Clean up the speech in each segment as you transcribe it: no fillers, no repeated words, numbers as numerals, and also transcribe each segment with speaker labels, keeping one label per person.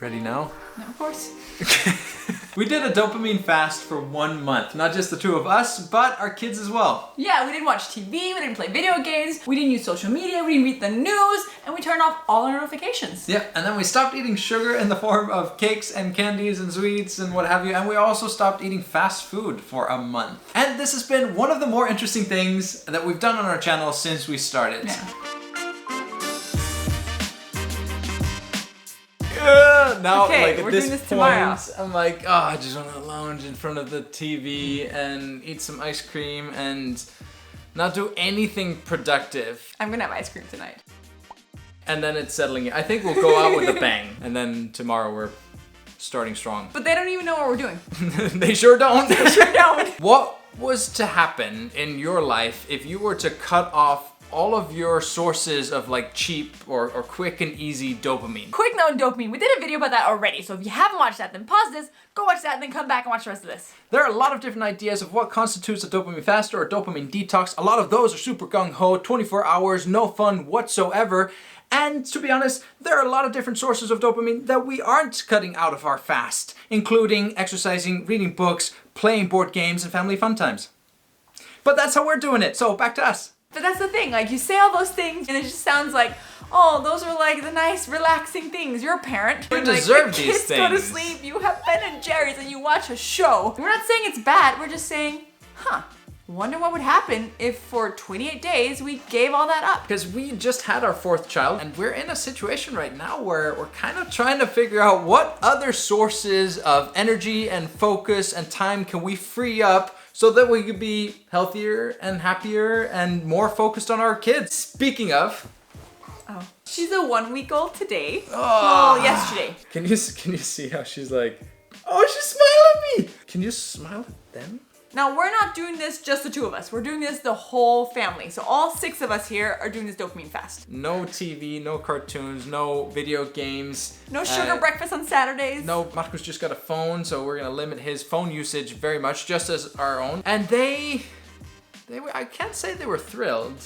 Speaker 1: Ready now?
Speaker 2: No, of course.
Speaker 1: We did a dopamine fast for 1 month. Not just the two of us, but our kids as well.
Speaker 2: Yeah, we didn't watch TV, we didn't play video games, we didn't use social media, we didn't read the news, and we turned off all our notifications.
Speaker 1: Yeah, and then we stopped eating sugar in the form of cakes and candies and sweets and what have you, and we also stopped eating fast food for a month. And this has been one of the more interesting things that we've done on our channel since we started.
Speaker 2: Yeah.
Speaker 1: Now,
Speaker 2: Okay,
Speaker 1: like, at
Speaker 2: we're
Speaker 1: this
Speaker 2: doing this
Speaker 1: point,
Speaker 2: tomorrow.
Speaker 1: I'm like, oh, I just want to lounge in front of the TV and eat some ice cream and not do anything productive.
Speaker 2: I'm gonna have ice cream tonight.
Speaker 1: And then it's settling in. I think we'll go out with a bang. And then tomorrow we're starting strong.
Speaker 2: But they don't even know what we're doing.
Speaker 1: They sure don't.
Speaker 2: They sure don't.
Speaker 1: What was to happen in your life if you were to cut off all of your sources of like cheap or quick and easy dopamine?
Speaker 2: Quick note on dopamine. We did a video about that already, so if you haven't watched that, then pause this, go watch that, and then come back and watch the rest of this.
Speaker 1: There are a lot of different ideas of what constitutes a dopamine fast or a dopamine detox. A lot of those are super gung-ho, 24 hours, no fun whatsoever. And to be honest, there are a lot of different sources of dopamine that we aren't cutting out of our fast, including exercising, reading books, playing board games, and family fun times. But that's how we're doing it, so back to us.
Speaker 2: But that's the thing, like you say all those things and it just sounds like, oh, those are like the nice, relaxing things. You're a parent.
Speaker 1: You
Speaker 2: and,
Speaker 1: deserve
Speaker 2: like, the
Speaker 1: these
Speaker 2: kids go to
Speaker 1: things.
Speaker 2: sleep, you have Ben and Jerry's and you watch a show. We're not saying it's bad, we're just saying, wonder what would happen if for 28 days we gave all that up.
Speaker 1: Because we just had our 4th child and we're in a situation right now where we're kind of trying to figure out what other sources of energy and focus and time can we free up so that we could be healthier and happier and more focused on our kids. Speaking of...
Speaker 2: Oh. She's a 1-week-old today.
Speaker 1: Oh.
Speaker 2: Well, yesterday.
Speaker 1: Can you see how she's like, oh, she smiled at me. Can you smile at them?
Speaker 2: Now, we're not doing this just the two of us. We're doing this the whole family. So all 6 of us here are doing this dopamine fast.
Speaker 1: No TV, no cartoons, no video games.
Speaker 2: No sugar breakfast on Saturdays.
Speaker 1: No, Marcus just got a phone, so we're gonna limit his phone usage very much, just as our own. And they were, I can't say they were thrilled.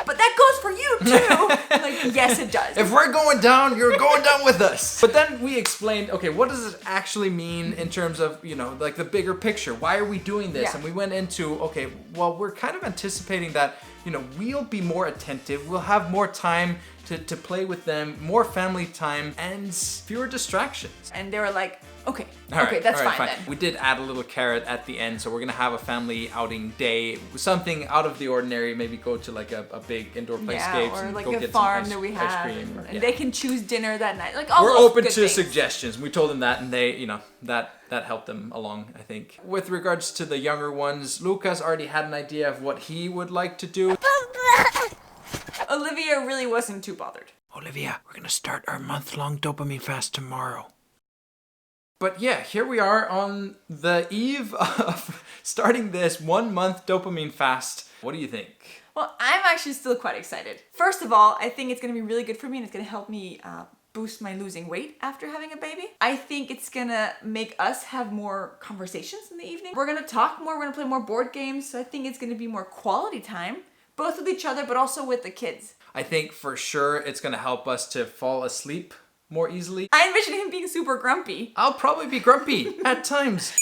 Speaker 2: But that goes for you too. Like, yes, it does.
Speaker 1: If we're going down, you're going down with us. But then we explained, okay, what does it actually mean in terms of, you know, like the bigger picture? Why are we doing this?
Speaker 2: Yeah.
Speaker 1: And we went into, okay, well, we're kind of anticipating that, you know, we'll be more attentive. We'll have more time to play with them, more family time, and fewer distractions.
Speaker 2: And they were like, okay,
Speaker 1: All right,
Speaker 2: that's
Speaker 1: all right,
Speaker 2: fine then.
Speaker 1: We did add a little carrot at the end, so we're gonna have a family outing day, something out of the ordinary. Maybe go to like a big indoor playscapes
Speaker 2: or
Speaker 1: and
Speaker 2: like
Speaker 1: go
Speaker 2: a
Speaker 1: get
Speaker 2: farm
Speaker 1: some
Speaker 2: that we
Speaker 1: ice
Speaker 2: have,
Speaker 1: cream.
Speaker 2: and
Speaker 1: Yeah.
Speaker 2: they can choose dinner that night. Like all
Speaker 1: We're
Speaker 2: those
Speaker 1: open
Speaker 2: good
Speaker 1: to
Speaker 2: things.
Speaker 1: suggestions. We told them that, and they, you know, that helped them along, I think. With regards to the younger ones, Lucas already had an idea of what he would like to do.
Speaker 2: Olivia really wasn't too bothered.
Speaker 1: Olivia, we're gonna start our month-long dopamine fast tomorrow. But yeah, here we are on the eve of starting this 1-month dopamine fast. What do you think?
Speaker 2: Well, I'm actually still quite excited. First of all, I think it's gonna be really good for me and it's gonna help me boost my losing weight after having a baby. I think it's gonna make us have more conversations in the evening. We're gonna talk more, we're gonna play more board games, so I think it's gonna be more quality time, both with each other but also with the kids.
Speaker 1: I think for sure it's gonna help us to fall asleep more easily.
Speaker 2: I envision him being super grumpy.
Speaker 1: I'll probably be grumpy at times.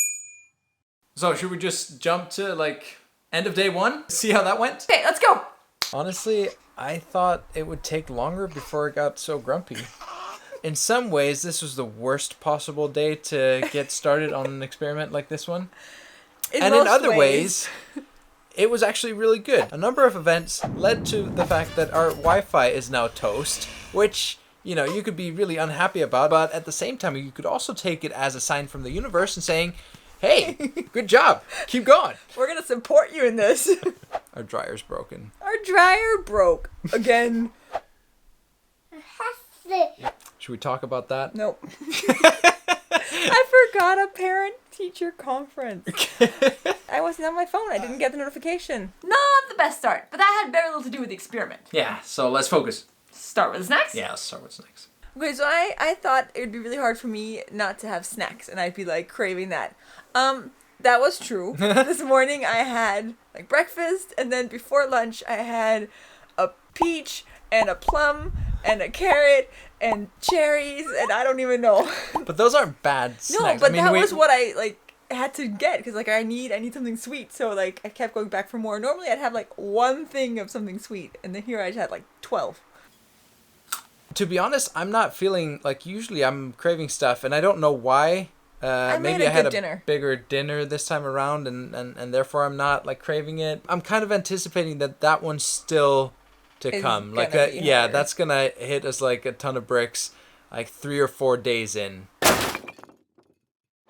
Speaker 1: So should we just jump to like end of day 1? See how that went?
Speaker 2: Okay, let's go.
Speaker 1: Honestly, I thought it would take longer before it got so grumpy. In some ways, this was the worst possible day to get started on an experiment like this one. And in other ways, it was actually really good. A number of events led to the fact that our Wi-Fi is now toast, which, you know, you could be really unhappy about, but at the same time, you could also take it as a sign from the universe and saying, hey, good job, keep going.
Speaker 2: We're gonna support you in this.
Speaker 1: Our dryer's broken.
Speaker 2: Our dryer broke again.
Speaker 1: Should we talk about that?
Speaker 2: Nope. I forgot a parent-teacher conference. I wasn't on my phone. I didn't get the notification. Not the best start, but that had very little to do with the experiment.
Speaker 1: Yeah, so let's focus.
Speaker 2: Start with the snacks?
Speaker 1: Yeah, let's start with snacks.
Speaker 2: Okay, so I thought it would be really hard for me not to have snacks, and I'd be like craving that. That was true. This morning I had like breakfast, and then before lunch I had a peach and a plum and a carrot and cherries and I don't even know.
Speaker 1: But those aren't bad snacks.
Speaker 2: No, but
Speaker 1: I mean,
Speaker 2: that was what I like had to get because like I need something sweet. So like I kept going back for more. Normally I'd have like one thing of something sweet, and then here I just had like 12.
Speaker 1: To be honest, I'm not feeling like usually I'm craving stuff, and I don't know why. Maybe I had a bigger dinner this time around, and therefore I'm not like craving it. I'm kind of anticipating that one's still to come. Like that, yeah, that's gonna hit us like a ton of bricks, like 3 or 4 days in.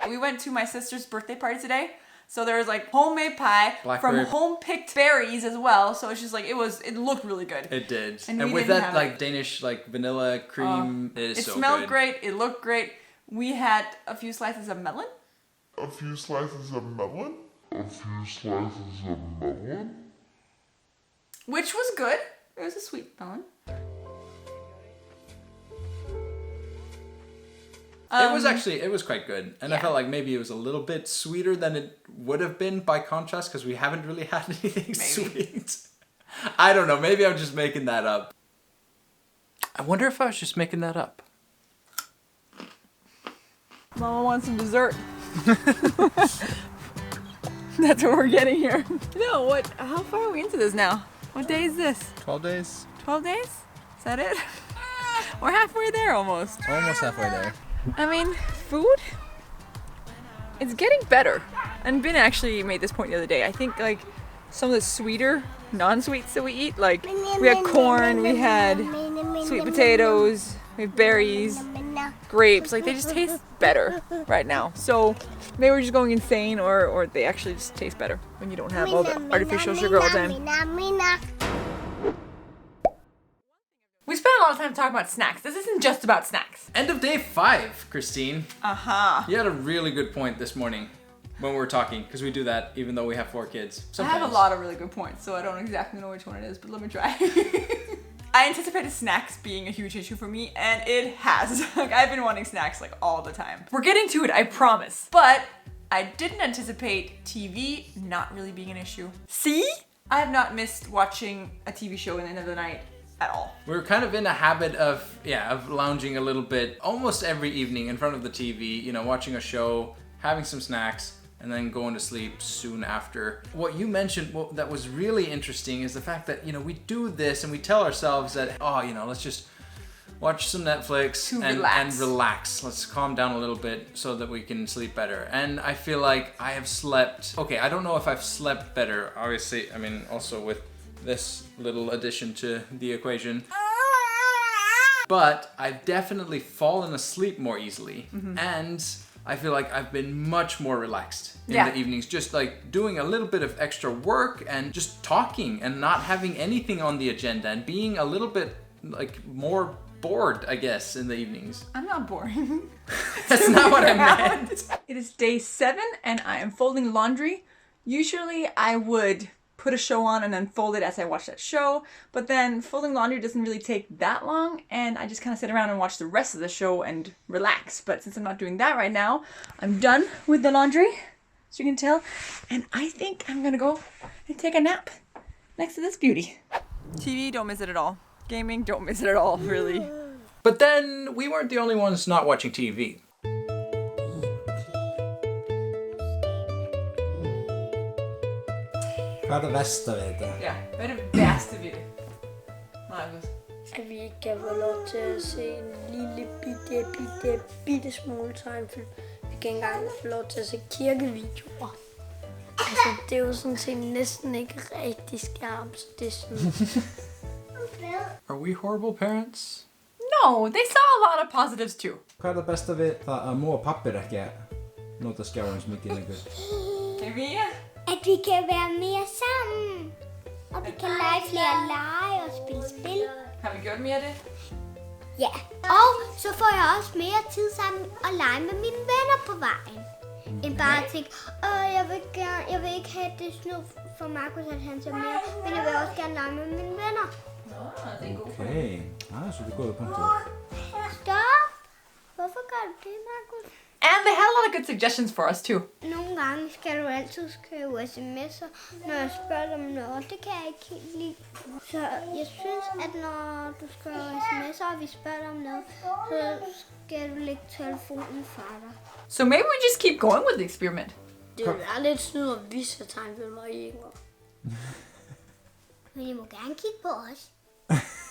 Speaker 2: We went to my sister's birthday party today. So there was like homemade pie
Speaker 1: Blackberry.
Speaker 2: from home-picked berries as well. So it's just like, it looked really good.
Speaker 1: It did. And with that like Danish like vanilla cream, it is so good. It
Speaker 2: smelled great. It looked great. We had a few slices of melon. Which was good. It was a sweet melon.
Speaker 1: It was quite good. And I felt like maybe it was a little bit sweeter than it would have been by contrast, because we haven't really had anything sweet. I don't know. Maybe I'm just making that up. I wonder if I was just making that up.
Speaker 2: Mama wants some dessert. That's what we're getting here. No, how far are we into this now? What day is this?
Speaker 1: 12 days.
Speaker 2: 12 days? Is that it? We're halfway there almost.
Speaker 1: Almost halfway there.
Speaker 2: I mean, food, it's getting better. And Ben actually made this point the other day. I think like some of the sweeter non-sweets that we eat, like we had corn, we had sweet potatoes, we have berries, grapes, like they just taste better right now. So maybe we're just going insane, or they actually just taste better when you don't have all the artificial sugar all the time. We spent a lot of time talking about snacks. This isn't just about snacks.
Speaker 1: End of day 5, Christine.
Speaker 2: Uh-huh.
Speaker 1: You had a really good point this morning when we were talking, because we do that even though we have 4 kids. Sometimes.
Speaker 2: I have a lot of really good points, so I don't exactly know which one it is, but let me try. I anticipated snacks being a huge issue for me, and it has. Like, I've been wanting snacks like all the time. We're getting to it, I promise. But I didn't anticipate TV not really being an issue. See? I have not missed watching a TV show in the end of the night at all.
Speaker 1: We're kind of in a habit of lounging a little bit almost every evening in front of the TV, you know, watching a show, having some snacks, and then going to sleep soon after. What you mentioned that was really interesting is the fact that, you know, we do this and we tell ourselves that, oh, you know, let's just watch some Netflix and relax. Let's calm down a little bit so that we can sleep better. And I feel like I have slept, okay, I don't know if I've slept better, obviously, I mean, also with this little addition to the equation. But I've definitely fallen asleep more easily. Mm-hmm. And I feel like I've been much more relaxed in the evenings, just like doing a little bit of extra work and just talking and not having anything on the agenda and being a little bit like more bored, I guess, in the evenings.
Speaker 2: I'm not boring.
Speaker 1: That's not what I meant.
Speaker 2: It is day 7 and I am folding laundry. Usually I would put a show on and then fold it as I watch that show, but then folding laundry doesn't really take that long, and I just kind of sit around and watch the rest of the show and relax. But since I'm not doing that right now, I'm done with the laundry, so you can tell, and I think I'm gonna go and take a nap next to this beauty. TV, don't miss it at all. Gaming, don't miss it at all, really.
Speaker 1: But then we weren't the only ones not watching TV.
Speaker 3: Hvad er det værste ved det?
Speaker 2: Ja, hvad er det værste ved det? Markus?
Speaker 4: At vi ikke kan få lov til at se en lille bitte smule tegnfilm. Vi kan ikke engang få lov til at se kirkevideoer. Altså, det er jo sådan set næsten ikke rigtig skærm, så det er sådan...
Speaker 1: Are we horrible parents?
Speaker 2: No, they saw a lot of positives too.
Speaker 3: Hvad er det bedste ved at mor og pappa ikke noter skærmen så mycket længere?
Speaker 2: Emilia?
Speaker 4: At vi kan være mere sammen. Og vi kan lege flere lege og spille spil.
Speaker 2: Har vi gjort mere af det?
Speaker 4: Ja, og så får jeg også mere tid sammen og lege med mine venner på vejen. End bare at tænke, jeg vil ikke have det snu for Markus, at han ser mere, men jeg vil også gerne lege med mine venner.
Speaker 3: Okay, så det går jo på en tid.
Speaker 4: Stop! Hvorfor gør du det, Markus?
Speaker 2: And they had a lot of good suggestions for us too.
Speaker 4: Nogle
Speaker 5: gange skal du altid skrive sms'er, når jeg spørger om noget, og det kan jeg ikke helt lide. Så jeg synes, at når du skriver sms'er, og vi spørger dig om noget, så skal du lægge telefonen fra dig.
Speaker 2: So maybe we just keep going with the experiment.
Speaker 4: Det vil være lidt snyd at vise tegnfilmer i Inger.
Speaker 5: Men I må gerne kigge på os.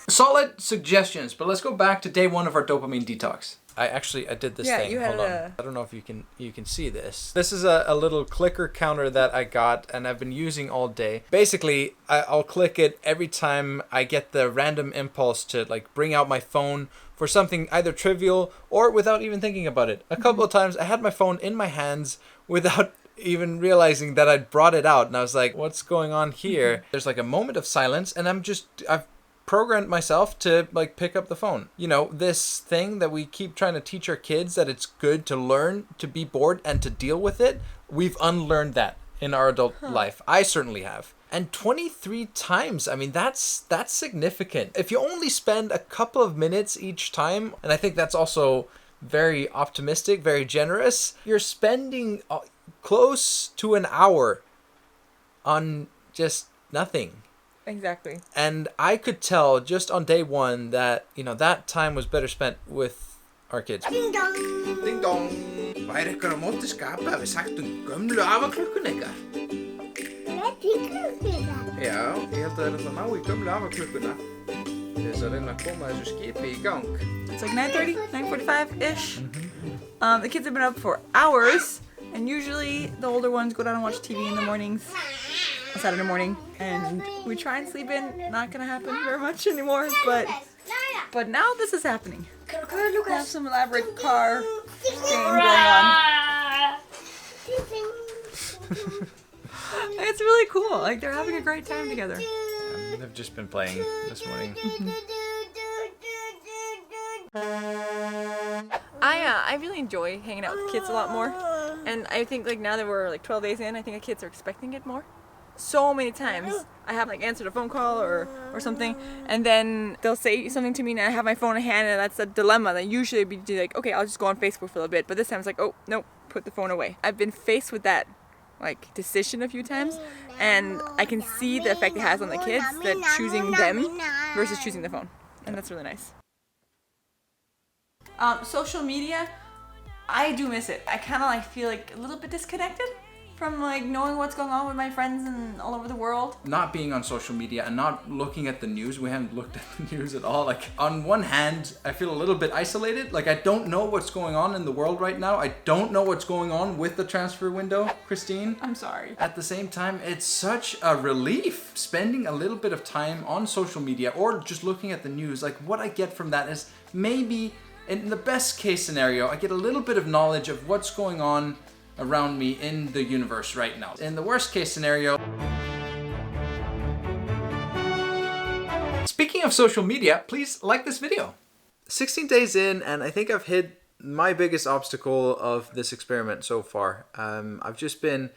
Speaker 1: Solid suggestions, but let's go back to day 1 of our dopamine detox. I did this
Speaker 2: Yeah,
Speaker 1: thing.
Speaker 2: you had
Speaker 1: Hold on. I don't know if you can see this. This is a little clicker counter that I got and I've been using all day. Basically, I'll click it every time I get the random impulse to like bring out my phone for something either trivial or without even thinking about it. A couple of times I had my phone in my hands without even realizing that I'd brought it out, and I was like, what's going on here? There's like a moment of silence and I've programmed myself to like pick up the phone. You know, this thing that we keep trying to teach our kids, that it's good to learn to be bored and to deal with it. We've unlearned that in our adult life. I certainly have. And 23 times, I mean, that's significant. If you only spend a couple of minutes each time, and I think that's also very optimistic, very generous, you're spending close to an hour on just nothing.
Speaker 2: Exactly.
Speaker 1: And I could tell just on day 1 that, you know, that time was better spent with our kids.
Speaker 5: Ding dong!
Speaker 1: Ding dong! Væri ykkur á móti skapa að við sagt gömlu afaklukkun ykkar?
Speaker 5: Hvad er det klukket?
Speaker 1: Já, ég held að það er alltaf ná í gömlu afaklukkuna til þess að reyna að koma þessu skipi í gang.
Speaker 2: It's like 9:30, 9:45-ish. The kids have been up for hours, and usually the older ones go down and watch TV in the mornings. On Saturday morning, and we try and sleep in. Not gonna happen very much anymore, but now this is happening. We have some elaborate car game going on. It's really cool. Like, they're having a great time together.
Speaker 1: They've just been playing this morning.
Speaker 2: I really enjoy hanging out with kids a lot more, and I think like now that we're like 12 days in, I think the kids are expecting it more. So many times I have like answered a phone call or something, and then they'll say something to me and I have my phone in hand, and that's a dilemma that usually would be like, okay, I'll just go on Facebook for a little bit, but this time it's like, oh no, put the phone away. I've been faced with that like decision a few times, and I can see the effect it has on the kids, that choosing them versus choosing the phone, and that's really nice. Social media, I do miss it. I kind of like feel like a little bit disconnected from like knowing what's going on with my friends and all over the world.
Speaker 1: Not being on social media and not looking at the news. We haven't looked at the news at all. Like, on one hand, I feel a little bit isolated. Like, I don't know what's going on in the world right now. I don't know what's going on with the transfer window, Christine.
Speaker 2: I'm sorry.
Speaker 1: At the same time, it's such a relief spending a little bit of time on social media or just looking at the news. Like, what I get from that is maybe, in the best case scenario, I get a little bit of knowledge of what's going on around me in the universe right now. In the worst case scenario. Speaking of social media, please like this video. 16 days in, and I think I've hit my biggest obstacle of this experiment so far. I've just been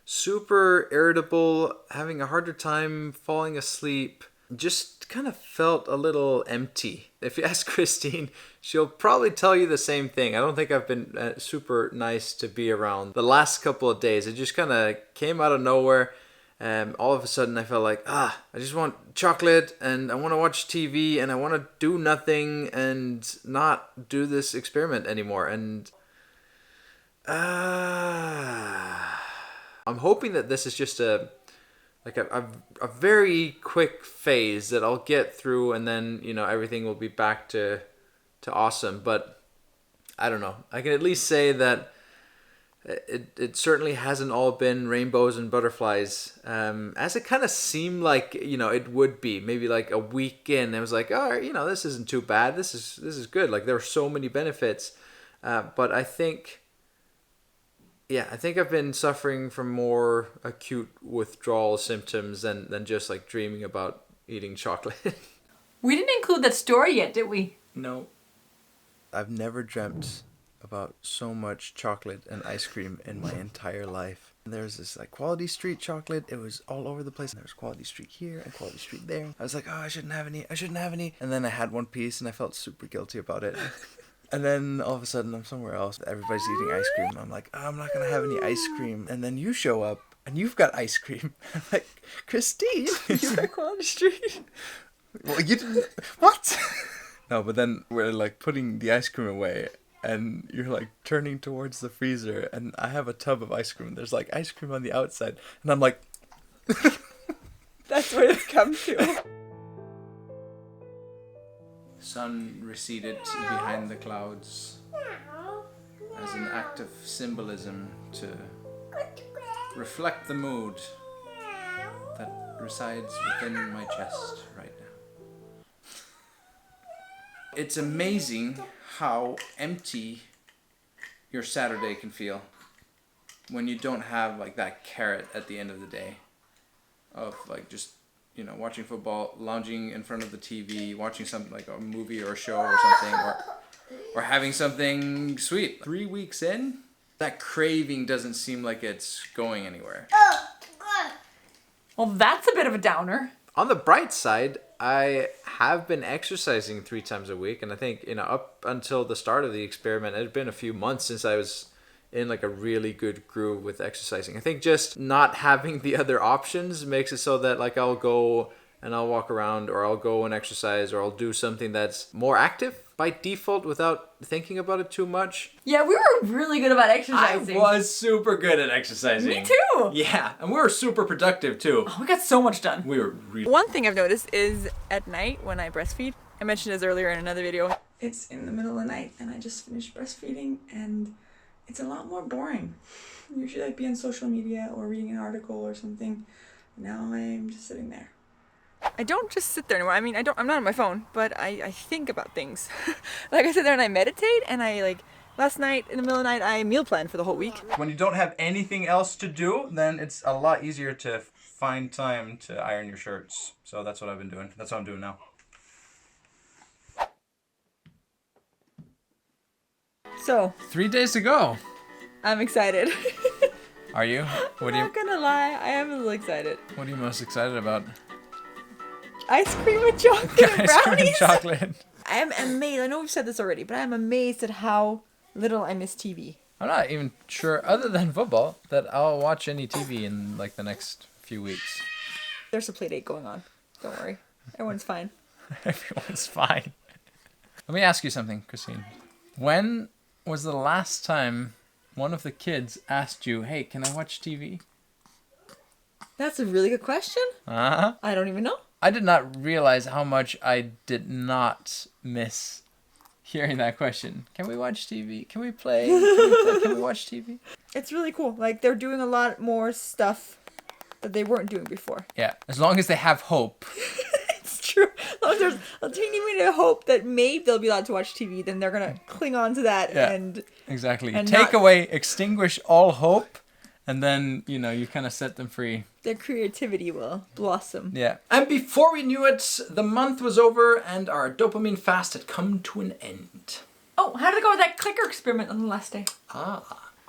Speaker 1: super irritable, having a harder time falling asleep. Just kind of felt a little empty. If you ask Christine, she'll probably tell you the same thing. I don't think I've been super nice to be around the last couple of days. It just kind of came out of nowhere. All of a sudden I felt like, I just want chocolate and I want to watch TV and I want to do nothing and not do this experiment anymore. And I'm hoping that this is just a very quick phase that I'll get through, and then, you know, everything will be back to awesome. But I don't know. I can at least say that it certainly hasn't all been rainbows and butterflies, as it kind of seemed like, you know, it would be. Maybe like a week in, it was like, oh, you know, this isn't too bad. This is good. Like, there are so many benefits. But I think I've been suffering from more acute withdrawal symptoms than just like dreaming about eating chocolate.
Speaker 2: We didn't include that story yet, did we?
Speaker 1: No. I've never dreamt about so much chocolate and ice cream in my entire life. There's this like Quality Street chocolate. It was all over the place. There was Quality Street here and Quality Street there. I was like, oh, I shouldn't have any. And then I had one piece and I felt super guilty about it. And then all of a sudden I'm somewhere else. Everybody's eating ice cream. I'm like, oh, I'm not going to have any ice cream. And then you show up and you've got ice cream. I'm like, Christine, you're back on the street. Well, you didn't. What? No, but then we're like putting the ice cream away. And you're like turning towards the freezer. And I have a tub of ice cream. There's like ice cream on the outside. And I'm like.
Speaker 2: That's what it's come to.
Speaker 1: Sun receded behind the clouds as an act of symbolism to reflect the mood that resides within my chest right now. It's amazing how empty your Saturday can feel when you don't have like that carrot at the end of the day of like just, you know, watching football, lounging in front of the TV, watching something like a movie or a show or something, or having something sweet. 3 weeks in, that craving doesn't seem like it's going anywhere.
Speaker 2: Well, that's a bit of a downer.
Speaker 1: On the bright side, I have been exercising 3 times a week, and I think, you know, up until the start of the experiment, it had been a few months since I was in like a really good groove with exercising. I think just not having the other options makes it so that like I'll go and I'll walk around, or I'll go and exercise, or I'll do something that's more active by default without thinking about it too much.
Speaker 2: Yeah, we were really good about exercising.
Speaker 1: I was super good at exercising.
Speaker 2: Me too.
Speaker 1: Yeah, and we were super productive too.
Speaker 2: Oh, we got so much done.
Speaker 1: We were really...
Speaker 2: One thing I've noticed is at night when I breastfeed, I mentioned this earlier in another video, it's in the middle of the night and I just finished breastfeeding and it's a lot more boring. Usually I'd be on social media or reading an article or something. Now I'm just sitting there. I don't just sit there anymore. I mean, I'm not on my phone, but I think about things. Like I sit there and I meditate, and I like, last night in the middle of the night, I meal planned for the whole week.
Speaker 1: When you don't have anything else to do, then it's a lot easier to find time to iron your shirts. So that's what I've been doing. That's what I'm doing now.
Speaker 2: So
Speaker 1: 3 days to go.
Speaker 2: I'm excited.
Speaker 1: Are you?
Speaker 2: I'm not gonna lie, I am a little excited.
Speaker 1: What are you most excited about?
Speaker 2: Ice cream with chocolate and
Speaker 1: Ice cream
Speaker 2: brownies.
Speaker 1: and chocolate.
Speaker 2: I am amazed. I know we've said this already, but I'm amazed at how little I miss TV.
Speaker 1: I'm not even sure, other than football, that I'll watch any TV in like the next few weeks.
Speaker 2: There's a play date going on. Don't worry. Everyone's fine.
Speaker 1: Everyone's fine. Let me ask you something, Christine. When was the last time one of the kids asked you, hey, can I watch TV?
Speaker 2: That's a really good question.
Speaker 1: Uh-huh.
Speaker 2: I don't even know.
Speaker 1: I did not realize how much I did not miss hearing that question. Can we watch TV? Can we play? Can we watch TV?
Speaker 2: It's really cool. Like, they're doing a lot more stuff that they weren't doing before.
Speaker 1: Yeah, as long as they have hope.
Speaker 2: It's true. As long as there's a teeny bit of hope that maybe they'll be allowed to watch TV, then they're going to cling on to that.
Speaker 1: Yeah,
Speaker 2: and
Speaker 1: exactly.
Speaker 2: and
Speaker 1: Take
Speaker 2: not-
Speaker 1: away, extinguish all hope, and then, you know, you kind of set them free.
Speaker 2: their creativity will blossom.
Speaker 1: Yeah. And before we knew it, the month was over and our dopamine fast had come to an end.
Speaker 2: Oh, how did it go with that clicker experiment on the last day?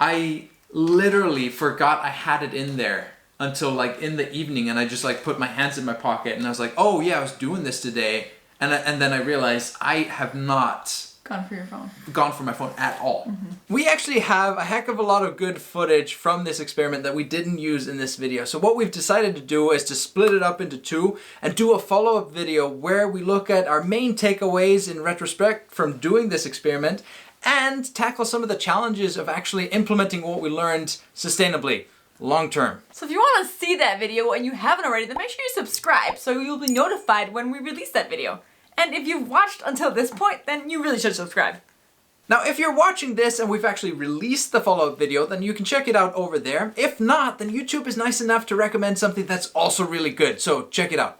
Speaker 1: I literally forgot I had it in there until like in the evening, and I just like put my hands in my pocket and I was like, oh yeah, I was doing this today. And then I realized I have not
Speaker 2: Gone for your phone.
Speaker 1: Gone for my phone at all. We actually have a heck of a lot of good footage from this experiment that we didn't use in this video. So what we've decided to do is to split it up into two and do a follow-up video where we look at our main takeaways in retrospect from doing this experiment and tackle some of the challenges of actually implementing what we learned sustainably, long term.
Speaker 2: So if you want to see that video and you haven't already, then make sure you subscribe so you'll be notified when we release that video. And if you've watched until this point, then you really should subscribe.
Speaker 1: Now, if you're watching this and we've actually released the follow-up video, then you can check it out over there. If not, then YouTube is nice enough to recommend something that's also really good, so check it out.